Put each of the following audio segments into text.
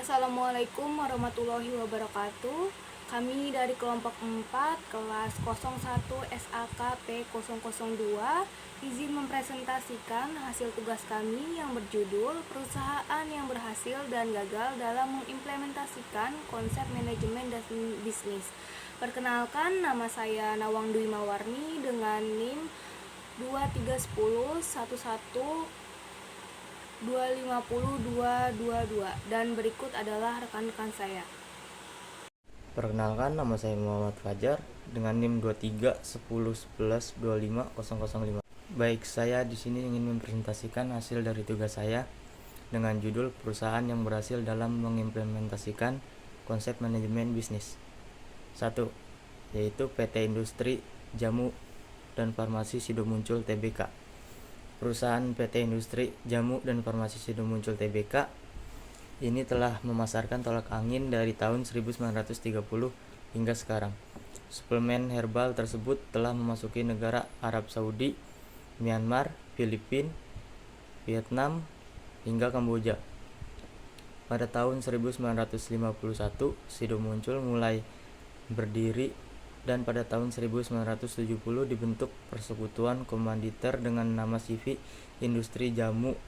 Assalamualaikum warahmatullahi wabarakatuh. Kami dari kelompok 4 kelas 01 SAKP 002 izin mempresentasikan hasil tugas kami yang berjudul Perusahaan yang berhasil dan gagal dalam mengimplementasikan konsep manajemen dan bisnis. Perkenalkan, nama saya Nawang Dwi Mawarni dengan NIM 231011 250-222 dan berikut adalah rekan-rekan saya. Perkenalkan, nama saya Muhammad Fajar dengan NIM 231011250005. Baik, saya di sini ingin mempresentasikan hasil dari tugas saya dengan judul Perusahaan yang berhasil dalam mengimplementasikan konsep manajemen bisnis. 1. Yaitu PT Industri Jamu dan Farmasi Sidomuncul Tbk. Perusahaan PT Industri Jamu dan Farmasi Sidomuncul Tbk ini telah memasarkan tolak angin dari tahun 1930 hingga sekarang. Suplemen herbal tersebut telah memasuki negara Arab Saudi, Myanmar, Filipina, Vietnam, hingga Kamboja. Pada tahun 1951, Sidomuncul mulai berdiri dan pada tahun 1970 dibentuk Persekutuan Komanditer dengan nama CV Industri Jamu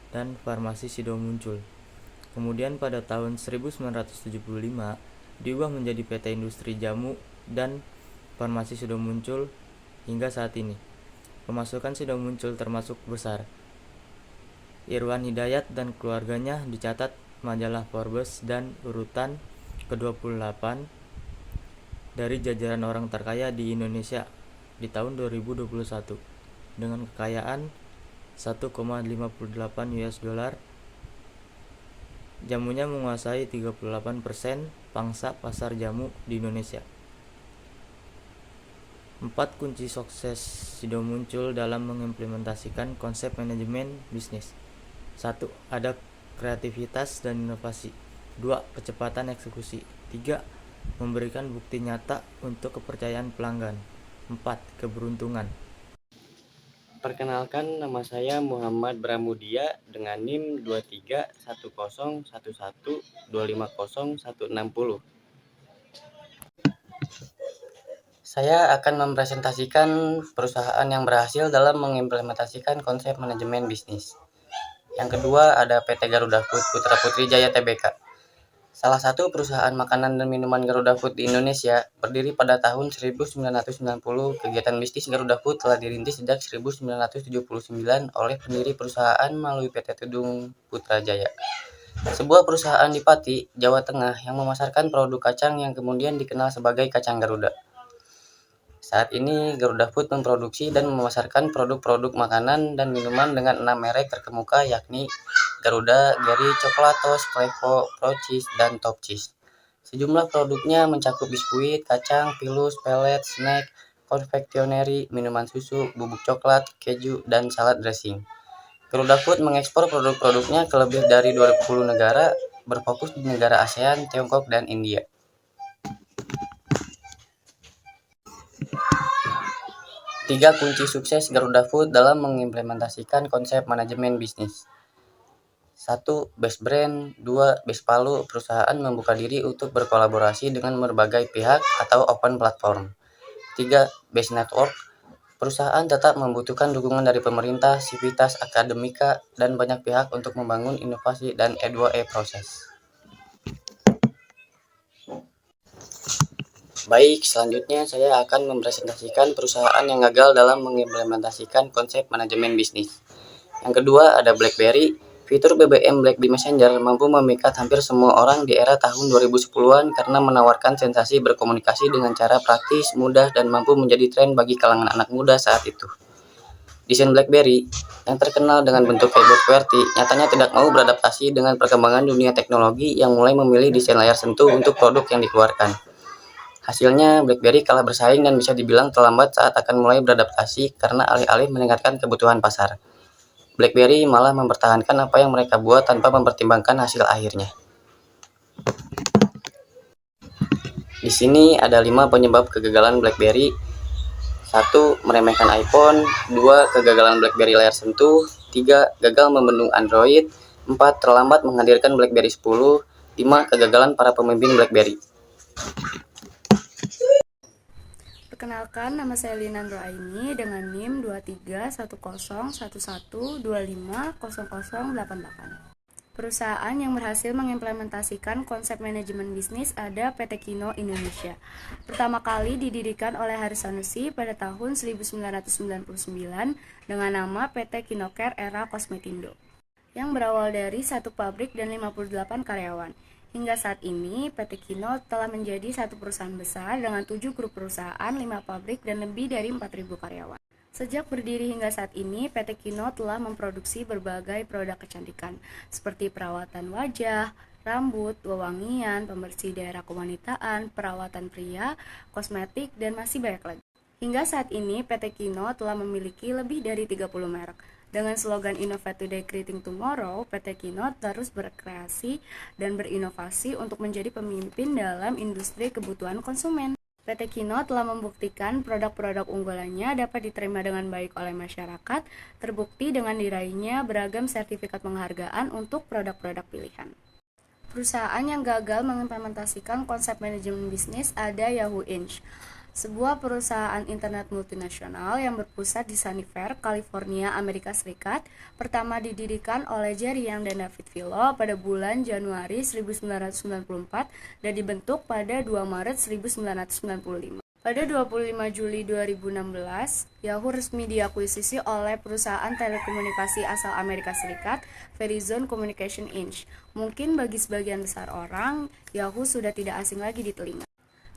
dan Farmasi Sidomuncul. Kemudian pada tahun 1975 diubah menjadi PT Industri Jamu dan Farmasi Sidomuncul hingga saat ini. Pemasukan Sidomuncul termasuk besar. Irwan Hidayat dan keluarganya dicatat majalah Forbes dan urutan ke-28 dari jajaran orang terkaya di Indonesia di tahun 2021 dengan kekayaan 1,58 US dollar. Jamunya menguasai 38% pangsa pasar jamu di Indonesia. 4 kunci sukses Sidomuncul dalam mengimplementasikan konsep manajemen bisnis. 1. Ada kreativitas dan inovasi. 2. Kecepatan eksekusi. 3. Memberikan bukti nyata untuk kepercayaan pelanggan. 4. Keberuntungan. Perkenalkan, nama saya Muhammad Bramudia dengan NIM 231011250160. Saya akan mempresentasikan perusahaan yang berhasil dalam mengimplementasikan konsep manajemen bisnis. Yang kedua ada PT Garuda Food Putra Putri Jaya Tbk. Salah satu perusahaan makanan dan minuman Garuda Food di Indonesia, berdiri pada tahun 1990. Kegiatan bisnis Garuda Food telah dirintis sejak 1979 oleh pendiri perusahaan melalui PT Tudung Putra Jaya, sebuah perusahaan di Pati, Jawa Tengah yang memasarkan produk kacang yang kemudian dikenal sebagai kacang Garuda. Saat ini Garuda Food memproduksi dan memasarkan produk-produk makanan dan minuman dengan 6 merek terkemuka, yakni Garuda, Gary, Coklatos, Klevo, Pro Cheese, dan Top Cheese. Sejumlah produknya mencakup biskuit, kacang, pilus, pelet, snack, konfeksioneri, minuman susu, bubuk coklat, keju, dan salad dressing. Garuda Food mengekspor produk-produknya ke lebih dari 20 negara, berfokus di negara ASEAN, Tiongkok, dan India. 3 kunci sukses Garuda Food dalam mengimplementasikan konsep manajemen bisnis. 1. Best Brand. 2. Best Palu. Perusahaan membuka diri untuk berkolaborasi dengan berbagai pihak atau open platform. 3. Best Network. Perusahaan tetap membutuhkan dukungan dari pemerintah, sivitas akademika, dan banyak pihak untuk membangun inovasi dan E2E proses. Baik, selanjutnya saya akan mempresentasikan perusahaan yang gagal dalam mengimplementasikan konsep manajemen bisnis. Yang kedua ada BlackBerry. Fitur BBM BlackBerry Messenger mampu memikat hampir semua orang di era tahun 2010-an karena menawarkan sensasi berkomunikasi dengan cara praktis, mudah, dan mampu menjadi tren bagi kalangan anak muda saat itu. Desain BlackBerry yang terkenal dengan bentuk keyboard QWERTY nyatanya tidak mau beradaptasi dengan perkembangan dunia teknologi yang mulai memilih desain layar sentuh untuk produk yang dikeluarkan. Hasilnya, BlackBerry kalah bersaing dan bisa dibilang terlambat saat akan mulai beradaptasi karena alih-alih meningkatkan kebutuhan pasar. BlackBerry malah mempertahankan apa yang mereka buat tanpa mempertimbangkan hasil akhirnya. Di sini ada 5 penyebab kegagalan BlackBerry. 1. Meremehkan iPhone. 2. Kegagalan BlackBerry layar sentuh. 3. Gagal membendung Android. 4. Terlambat menghadirkan BlackBerry 10. 5. Kegagalan para pemimpin BlackBerry. Perkenalkan, nama saya Lina Nuraini dengan NIM 23101125000088. Perusahaan yang berhasil mengimplementasikan konsep manajemen bisnis ada PT Kino Indonesia. Pertama kali didirikan oleh Haris Sanusi pada tahun 1999 dengan nama PT Kinocare Era Kosmetindo, yang berawal dari satu pabrik dan 58 karyawan. Hingga saat ini, PT Kino telah menjadi satu perusahaan besar dengan 7 grup perusahaan, 5 pabrik, dan lebih dari 4.000 karyawan. Sejak berdiri hingga saat ini, PT Kino telah memproduksi berbagai produk kecantikan, seperti perawatan wajah, rambut, wewangian, pembersih daerah kewanitaan, perawatan pria, kosmetik, dan masih banyak lagi. Hingga saat ini, PT Kino telah memiliki lebih dari 30 merek. Dengan slogan Innovate Today, Creating Tomorrow, PT Kino terus berkreasi dan berinovasi untuk menjadi pemimpin dalam industri kebutuhan konsumen. PT Kino telah membuktikan produk-produk unggulannya dapat diterima dengan baik oleh masyarakat, terbukti dengan diraihnya beragam sertifikat penghargaan untuk produk-produk pilihan. Perusahaan yang gagal mengimplementasikan konsep manajemen bisnis ada Yahoo Inc., sebuah perusahaan internet multinasional yang berpusat di Sunnyfair, California, Amerika Serikat, pertama didirikan oleh Jerry Yang dan David Vilo pada bulan Januari 1994 dan dibentuk pada 2 Maret 1995. Pada 25 Juli 2016, Yahoo resmi diakuisisi oleh perusahaan telekomunikasi asal Amerika Serikat, Verizon Communication Inc. Mungkin bagi sebagian besar orang, Yahoo sudah tidak asing lagi di telinga.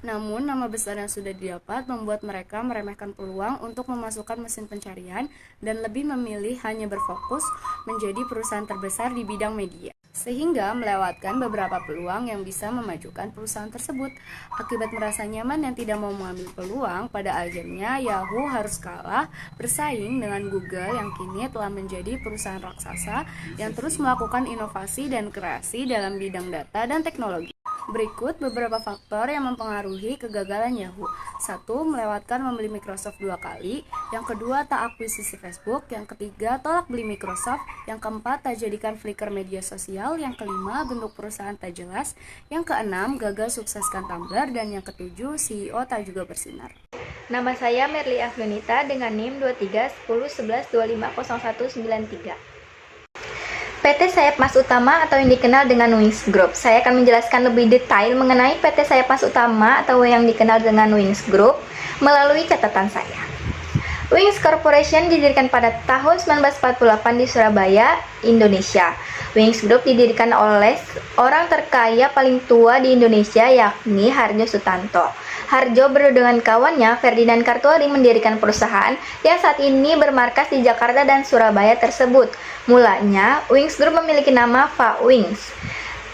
Namun, nama besar yang sudah didapat membuat mereka meremehkan peluang untuk memasukkan mesin pencarian dan lebih memilih hanya berfokus menjadi perusahaan terbesar di bidang media, sehingga melewatkan beberapa peluang yang bisa memajukan perusahaan tersebut. Akibat merasa nyaman dan tidak mau mengambil peluang, pada akhirnya Yahoo harus kalah bersaing dengan Google yang kini telah menjadi perusahaan raksasa yang terus melakukan inovasi dan kreasi dalam bidang data dan teknologi. Berikut beberapa faktor yang mempengaruhi kegagalan Yahoo. 1. Melewatkan membeli Microsoft 2 kali. Yang kedua, tak akuisisi Facebook. Yang ketiga, tolak beli Microsoft. Yang keempat, tak jadikan Flickr media sosial. Yang kelima, bentuk perusahaan tak jelas. Yang keenam, gagal sukseskan Tumblr. Dan yang ketujuh, CEO tak juga bersinar. Nama saya Merly Afganita dengan NIM 231011250193. PT Sayap Mas Utama atau yang dikenal dengan Wings Group. Saya akan menjelaskan lebih detail mengenai PT Sayap Mas Utama atau yang dikenal dengan Wings Group melalui catatan saya. Wings Corporation didirikan pada tahun 1948 di Surabaya, Indonesia. Wings Group didirikan oleh orang terkaya paling tua di Indonesia, yakni Harjo Sutanto. Harjo berdua dengan kawannya Ferdinand Kartuari mendirikan perusahaan yang saat ini bermarkas di Jakarta dan Surabaya tersebut. Mulanya, Wings Group memiliki nama Fa Wings.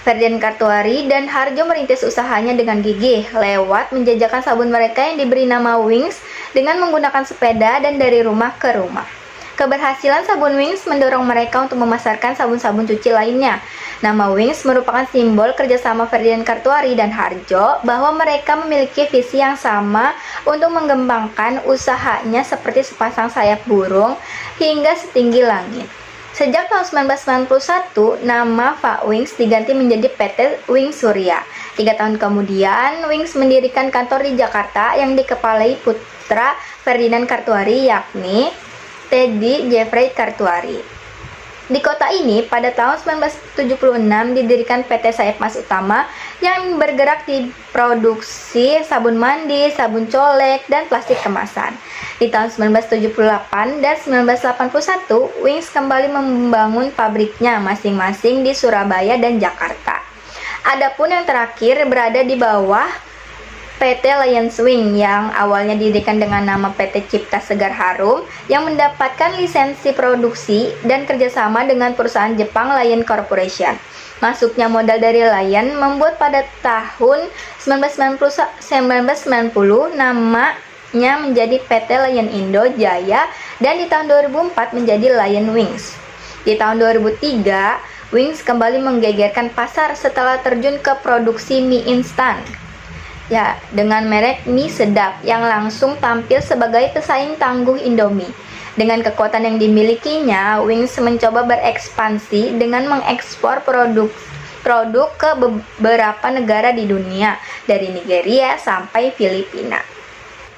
Ferdinand Kartuari dan Harjo merintis usahanya dengan gigih lewat menjajakan sabun mereka yang diberi nama Wings dengan menggunakan sepeda dan dari rumah ke rumah. Keberhasilan sabun Wings mendorong mereka untuk memasarkan sabun-sabun cuci lainnya. Nama Wings merupakan simbol kerjasama Ferdinand Kartuari dan Harjo bahwa mereka memiliki visi yang sama untuk mengembangkan usahanya seperti sepasang sayap burung hingga setinggi langit. Sejak tahun 1991, nama Fa Wings diganti menjadi PT Wings Surya. 3 tahun kemudian, Wings mendirikan kantor di Jakarta yang dikepalai putra Ferdinand Kartuari, yakni Teddy Jeffrey Kartuari. Di kota ini, pada tahun 1976 didirikan PT Sayap Mas Utama yang bergerak di produksi sabun mandi, sabun colek, dan plastik kemasan. Di tahun 1978 dan 1981, Wings kembali membangun pabriknya masing-masing di Surabaya dan Jakarta. Adapun yang terakhir berada di bawah PT Lion Swing yang awalnya didirikan dengan nama PT Cipta Segar Harum yang mendapatkan lisensi produksi dan kerjasama dengan perusahaan Jepang Lion Corporation. Masuknya modal dari Lion membuat pada tahun 1990 namanya menjadi PT Lion Indo Jaya dan di tahun 2004 menjadi Lion Wings. Di tahun 2003, Wings kembali menggegerkan pasar setelah terjun ke produksi mie instan. Dengan merek mie sedap yang langsung tampil sebagai pesaing tangguh Indomie. Dengan kekuatan yang dimilikinya, Wings mencoba berekspansi dengan mengekspor produk ke beberapa negara di dunia, dari Nigeria sampai Filipina.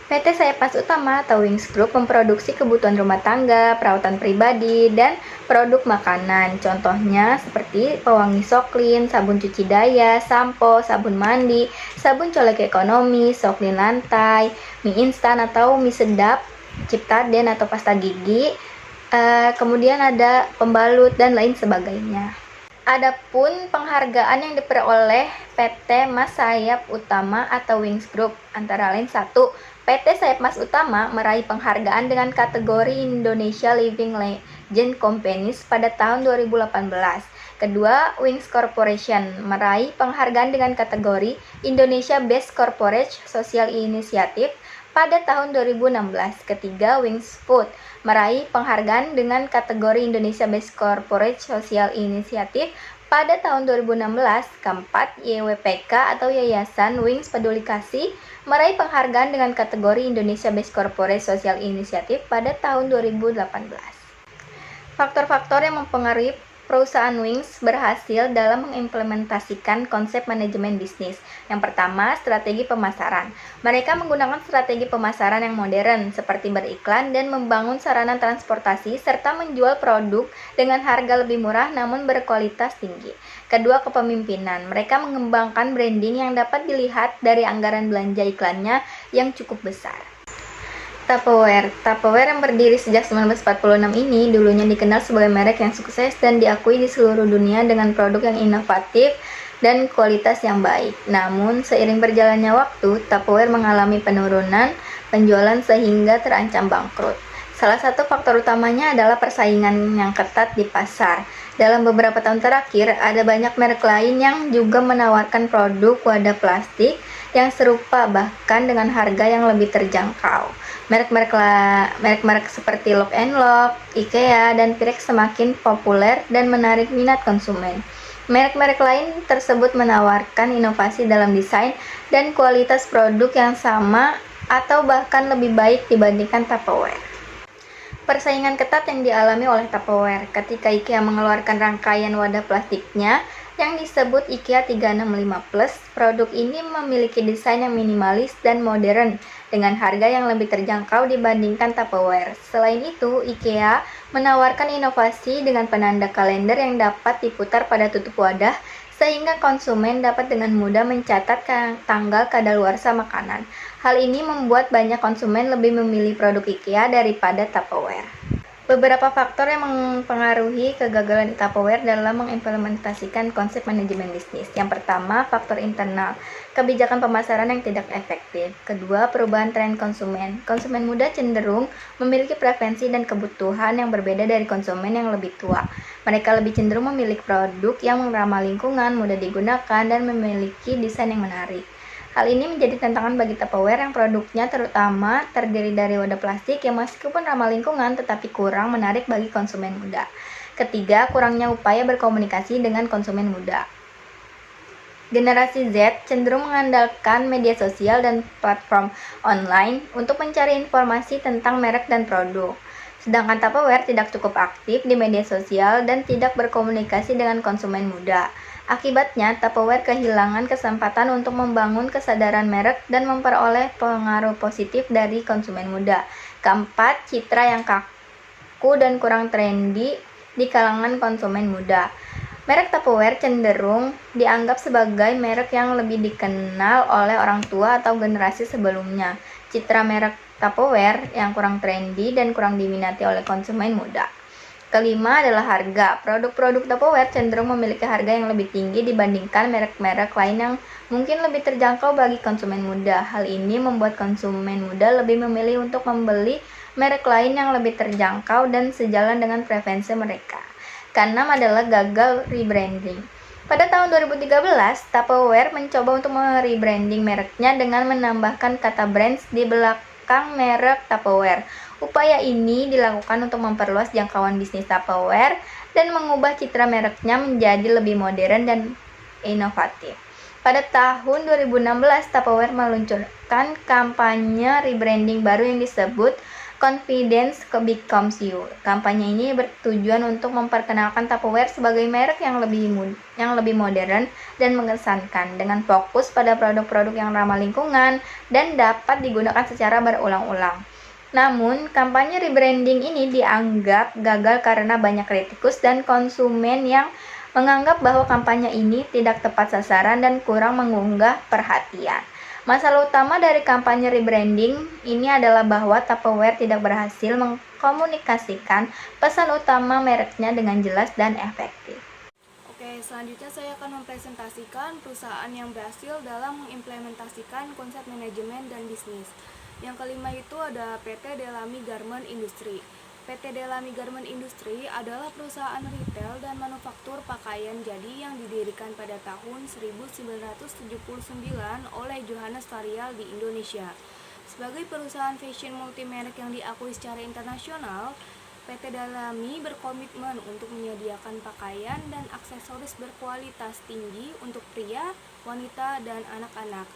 PT Saya Pas Utama atau Wings Group memproduksi kebutuhan rumah tangga, perawatan pribadi, dan produk makanan. Contohnya seperti pewangi Soklin, sabun cuci daya, sampo, sabun mandi, sabun colek ekonomi, Soklin lantai, mie instan atau mie sedap, Ciptaden atau pasta gigi, kemudian ada pembalut dan lain sebagainya. Adapun penghargaan yang diperoleh PT Mas Sayap Utama atau Wings Group antara lain 1. PT Sayap Mas Utama meraih penghargaan dengan kategori Indonesia Living Legend Companies pada tahun 2018. Kedua, Wings Corporation meraih penghargaan dengan kategori Indonesia Best Corporate Social Initiative pada tahun 2016. Ketiga, Wings Food meraih penghargaan dengan kategori Indonesia Best Corporate Social Initiative pada tahun 2016. Keempat, YWPK atau Yayasan Wings Peduli Kasih meraih penghargaan dengan kategori Indonesia Best Corporate Social Initiative pada tahun 2018. Faktor-faktor yang mempengaruhi perusahaan Wings berhasil dalam mengimplementasikan konsep manajemen bisnis. Yang pertama, strategi pemasaran. Mereka menggunakan strategi pemasaran yang modern, seperti beriklan dan membangun sarana transportasi, serta menjual produk dengan harga lebih murah namun berkualitas tinggi. Kedua, kepemimpinan. Mereka mengembangkan branding yang dapat dilihat dari anggaran belanja iklannya yang cukup besar. Tupperware yang berdiri sejak 1946 ini dulunya dikenal sebagai merek yang sukses dan diakui di seluruh dunia dengan produk yang inovatif dan kualitas yang baik. Namun, seiring berjalannya waktu, Tupperware mengalami penurunan penjualan sehingga terancam bangkrut. Salah satu faktor utamanya adalah persaingan yang ketat di pasar. Dalam beberapa tahun terakhir, ada banyak merek lain yang juga menawarkan produk wadah plastik yang serupa bahkan dengan harga yang lebih terjangkau. Merek-merek seperti Lock and Lock, IKEA, dan Pyrex semakin populer dan menarik minat konsumen. Merek-merek lain tersebut menawarkan inovasi dalam desain dan kualitas produk yang sama atau bahkan lebih baik dibandingkan Tupperware. Persaingan ketat yang dialami oleh Tupperware ketika IKEA mengeluarkan rangkaian wadah plastiknya yang disebut IKEA 365+. Produk ini memiliki desain yang minimalis dan modern dengan harga yang lebih terjangkau dibandingkan Tupperware. Selain itu, IKEA menawarkan inovasi dengan penanda kalender yang dapat diputar pada tutup wadah sehingga konsumen dapat dengan mudah mencatat tanggal kadaluarsa makanan. Hal ini membuat banyak konsumen lebih memilih produk IKEA daripada Tupperware. Beberapa faktor yang mempengaruhi kegagalan Tupperware dalam mengimplementasikan konsep manajemen bisnis. Yang pertama, faktor internal, kebijakan pemasaran yang tidak efektif. Kedua, perubahan tren konsumen. Konsumen muda cenderung memiliki preferensi dan kebutuhan yang berbeda dari konsumen yang lebih tua. Mereka lebih cenderung memilih produk yang ramah lingkungan, mudah digunakan, dan memiliki desain yang menarik. Hal ini menjadi tantangan bagi Tupperware yang produknya terutama terdiri dari wadah plastik yang meskipun ramah lingkungan tetapi kurang menarik bagi konsumen muda. Ketiga, kurangnya upaya berkomunikasi dengan konsumen muda. Generasi Z cenderung mengandalkan media sosial dan platform online untuk mencari informasi tentang merek dan produk. Sedangkan Tupperware tidak cukup aktif di media sosial dan tidak berkomunikasi dengan konsumen muda. Akibatnya, Tupperware kehilangan kesempatan untuk membangun kesadaran merek dan memperoleh pengaruh positif dari konsumen muda. Keempat, citra yang kaku dan kurang trendy di kalangan konsumen muda. Merek Tupperware cenderung dianggap sebagai merek yang lebih dikenal oleh orang tua atau generasi sebelumnya. Citra merek Tupperware yang kurang trendy dan kurang diminati oleh konsumen muda. Kelima adalah harga. Produk-produk Tupperware cenderung memiliki harga yang lebih tinggi dibandingkan merek-merek lain yang mungkin lebih terjangkau bagi konsumen muda. Hal ini membuat konsumen muda lebih memilih untuk membeli merek lain yang lebih terjangkau dan sejalan dengan preferensi mereka. Keenam adalah gagal rebranding. Pada tahun 2013, Tupperware mencoba untuk merebranding mereknya dengan menambahkan kata brands di belakang merek Tupperware. Upaya ini dilakukan untuk memperluas jangkauan bisnis Tupperware dan mengubah citra mereknya menjadi lebih modern dan inovatif. Pada tahun 2016, Tupperware meluncurkan kampanye rebranding baru yang disebut Confidence Becomes You. Kampanye ini bertujuan untuk memperkenalkan Tupperware sebagai merek yang lebih modern dan mengesankan, dengan fokus pada produk-produk yang ramah lingkungan dan dapat digunakan secara berulang-ulang. Namun, kampanye rebranding ini dianggap gagal karena banyak kritikus dan konsumen yang menganggap bahwa kampanye ini tidak tepat sasaran dan kurang mengunggah perhatian. Masalah utama dari kampanye rebranding ini adalah bahwa Tupperware tidak berhasil mengkomunikasikan pesan utama mereknya dengan jelas dan efektif. Oke, selanjutnya saya akan mempresentasikan perusahaan yang berhasil dalam mengimplementasikan konsep manajemen dan bisnis. Yang kelima itu ada PT Delami Garment Industry. PT Delami Garment Industry adalah perusahaan retail dan manufaktur pakaian jadi yang didirikan pada tahun 1979 oleh Johannes Varial di Indonesia. Sebagai perusahaan fashion multimerek yang diakui secara internasional, PT Delami berkomitmen untuk menyediakan pakaian dan aksesoris berkualitas tinggi untuk pria, wanita, dan anak-anak.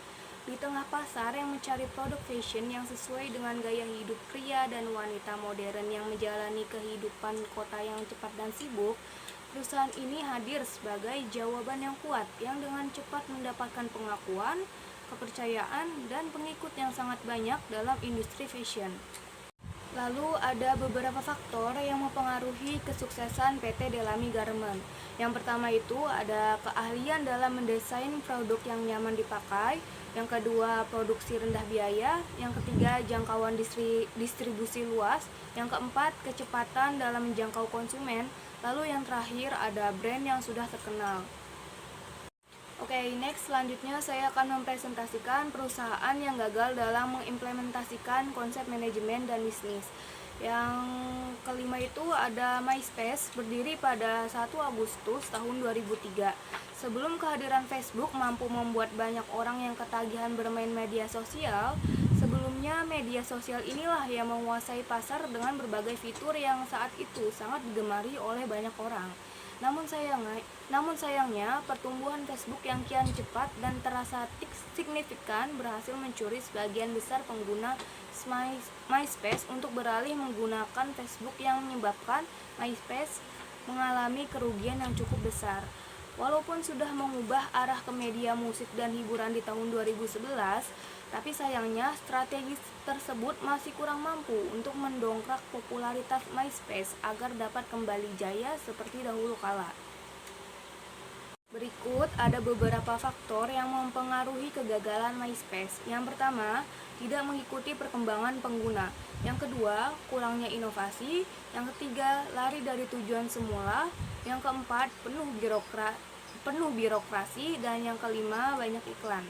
Di tengah pasar yang mencari produk fashion yang sesuai dengan gaya hidup pria dan wanita modern yang menjalani kehidupan kota yang cepat dan sibuk, perusahaan ini hadir sebagai jawaban yang kuat yang dengan cepat mendapatkan pengakuan, kepercayaan, dan pengikut yang sangat banyak dalam industri fashion. Lalu ada beberapa faktor yang mempengaruhi kesuksesan PT Delami Garment. Yang pertama itu ada keahlian dalam mendesain produk yang nyaman dipakai. Yang kedua, produksi rendah biaya. Yang ketiga, jangkauan distribusi luas. Yang keempat, kecepatan dalam menjangkau konsumen. Lalu yang terakhir ada brand yang sudah terkenal. Oke, next selanjutnya saya akan mempresentasikan perusahaan yang gagal dalam mengimplementasikan konsep manajemen dan bisnis. Yang kelima itu ada MySpace, berdiri pada 1 Agustus tahun 2003. Sebelum kehadiran Facebook mampu membuat banyak orang yang ketagihan bermain media sosial, sebelumnya media sosial inilah yang menguasai pasar dengan berbagai fitur yang saat itu sangat digemari oleh banyak orang. Namun sayangnya, pertumbuhan Facebook yang kian cepat dan terasa signifikan berhasil mencuri sebagian besar pengguna MySpace untuk beralih menggunakan Facebook, yang menyebabkan MySpace mengalami kerugian yang cukup besar. Walaupun sudah mengubah arah ke media musik dan hiburan di tahun 2011, tapi sayangnya strategi tersebut masih kurang mampu untuk mendongkrak popularitas MySpace agar dapat kembali jaya seperti dahulu kala. Berikut ada beberapa faktor yang mempengaruhi kegagalan MySpace. Yang pertama, tidak mengikuti perkembangan pengguna. Yang kedua, kurangnya inovasi. Yang ketiga, lari dari tujuan semula. Yang keempat, penuh birokrasi. Dan yang kelima, banyak iklan.